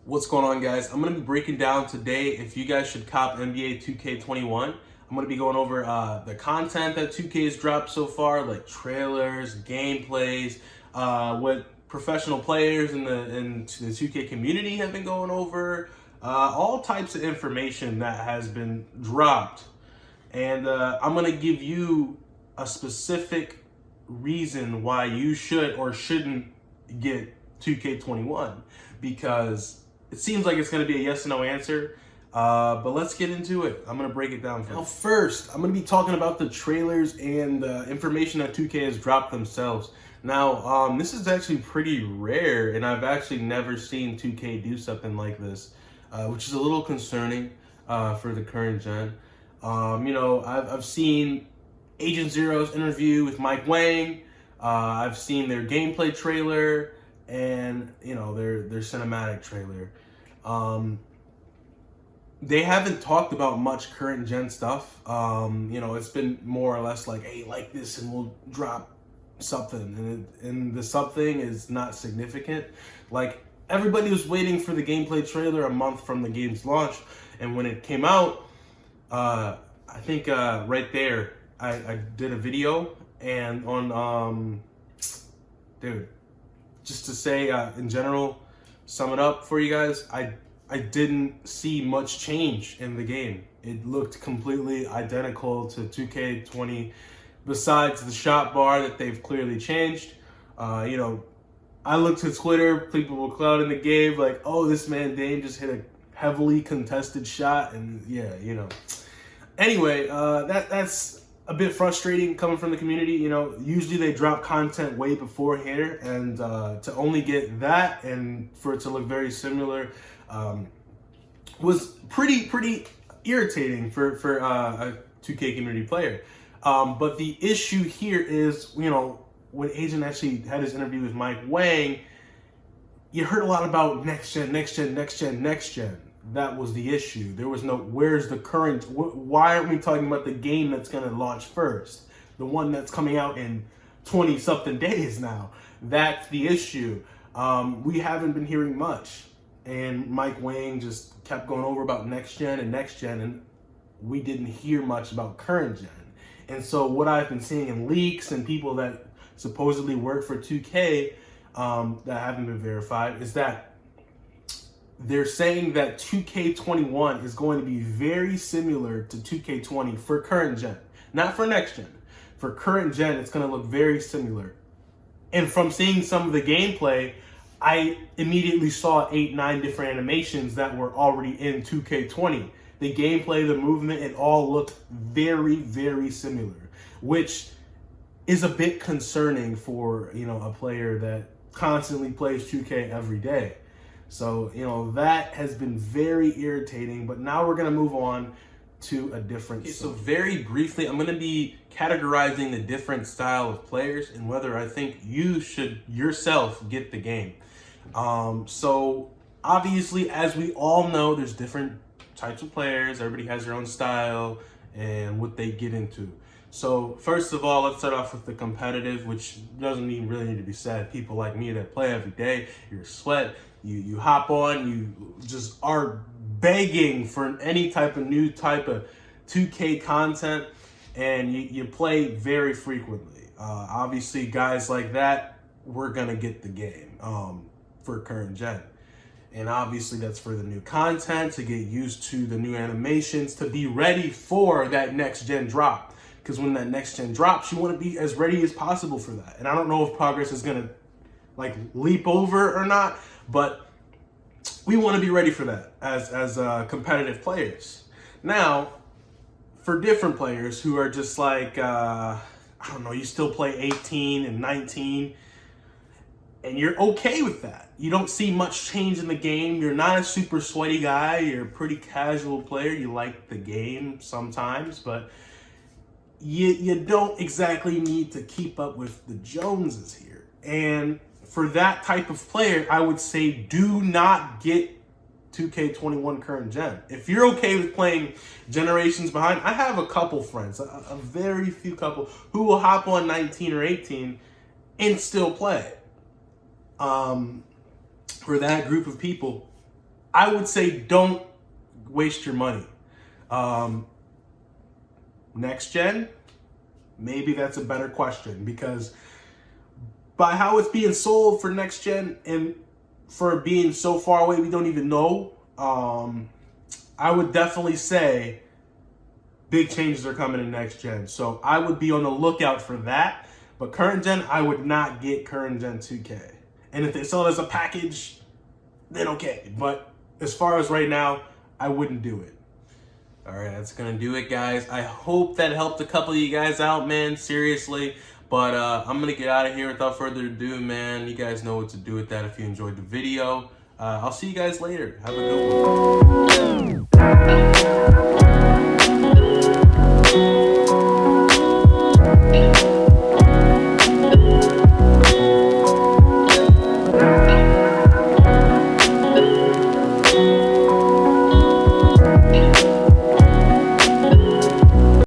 What's going on, guys? I'm going to be breaking down today if you guys should cop NBA 2K21. I'm going to be going over the content that 2K has dropped so far, like trailers, gameplays, what professional players in the 2K community have been going over, all types of information that has been dropped. And I'm going to give you a specific reason why you should or shouldn't get 2K21, because it seems like it's going to be a yes or no answer, but let's get into it. I'm going to break it down for you. Now, first, I'm going to be talking about the trailers and information that 2K has dropped themselves. Now, this is actually pretty rare, and I've actually never seen 2K do something like this, which is a little concerning for the current gen. I've seen Agent Zero's interview with Mike Wang. I've seen their gameplay trailer and their cinematic trailer. They haven't talked about much current gen stuff. It's been more or less like, hey, like this and we'll drop something, and the something is not significant. Like, everybody was waiting for the gameplay trailer a month from the game's launch, and when it came out, I think right there I did a video, and on just to say, in general, sum it up for you guys, I didn't see much change in the game. It looked completely identical to 2K20, besides the shot bar that they've clearly changed. I looked at Twitter, people were clouding the game, like, oh, this man Dame just hit a heavily contested shot, and Anyway, that's a bit frustrating coming from the community. Usually they drop content way before here, and to only get that and for it to look very similar was pretty irritating for a 2K community player. But the issue here is, when Agent actually had his interview with Mike Wang, you heard a lot about next gen. That was the issue. There was no, where's the current, why aren't we talking about the game that's going to launch first? The one that's coming out in 20 something days now. That's the issue. We haven't been hearing much. And Mike Wang just kept going over about next gen, and we didn't hear much about current gen. And so what I've been seeing in leaks and people that supposedly work for 2K that haven't been verified is that they're saying that 2K21 is going to be very similar to 2K20 for current gen, not for next gen. For current gen, it's going to look very similar. And from seeing some of the gameplay, I immediately saw 8-9 different animations that were already in 2K20. The gameplay, the movement, it all looked very, very similar, which is a bit concerning for, a player that constantly plays 2K every day. So, that has been very irritating, but now we're going to move on to a different. Okay, so very briefly, I'm going to be categorizing the different style of players and whether I think you should yourself get the game. So obviously, as we all know, there's different types of players. Everybody has their own style and what they get into. So first of all, let's start off with the competitive, which doesn't even really need to be said. People like me that play every day, you're sweat, you hop on, you just are begging for any type of new type of 2K content, and you play very frequently. Obviously, guys like that, we're gonna get the game for current gen. And obviously that's for the new content, to get used to the new animations, to be ready for that next gen drop. Because when that next gen drops, you want to be as ready as possible for that. And I don't know if progress is going to leap over or not, but we want to be ready for that as competitive players. Now, for different players who are just you still play 18 and 19, and you're okay with that. You don't see much change in the game. You're not a super sweaty guy. You're a pretty casual player. You like the game sometimes, but you don't exactly need to keep up with the Joneses here. And for that type of player, I would say do not get 2K21 current gen. If you're okay with playing generations behind, I have a couple friends, a very few couple, who will hop on 19 or 18 and still play. For that group of people, I would say don't waste your money. Next gen, maybe that's a better question, because by how it's being sold for next gen and for being so far away, we don't even know. I would definitely say big changes are coming in next gen. So I would be on the lookout for that. But current gen, I would not get current gen 2K. And if they sell it as a package, then okay. But as far as right now, I wouldn't do it. All right, that's going to do it, guys. I hope that helped a couple of you guys out, man. Seriously. But I'm going to get out of here without further ado, man. You guys know what to do with that if you enjoyed the video. I'll see you guys later. Have a good one.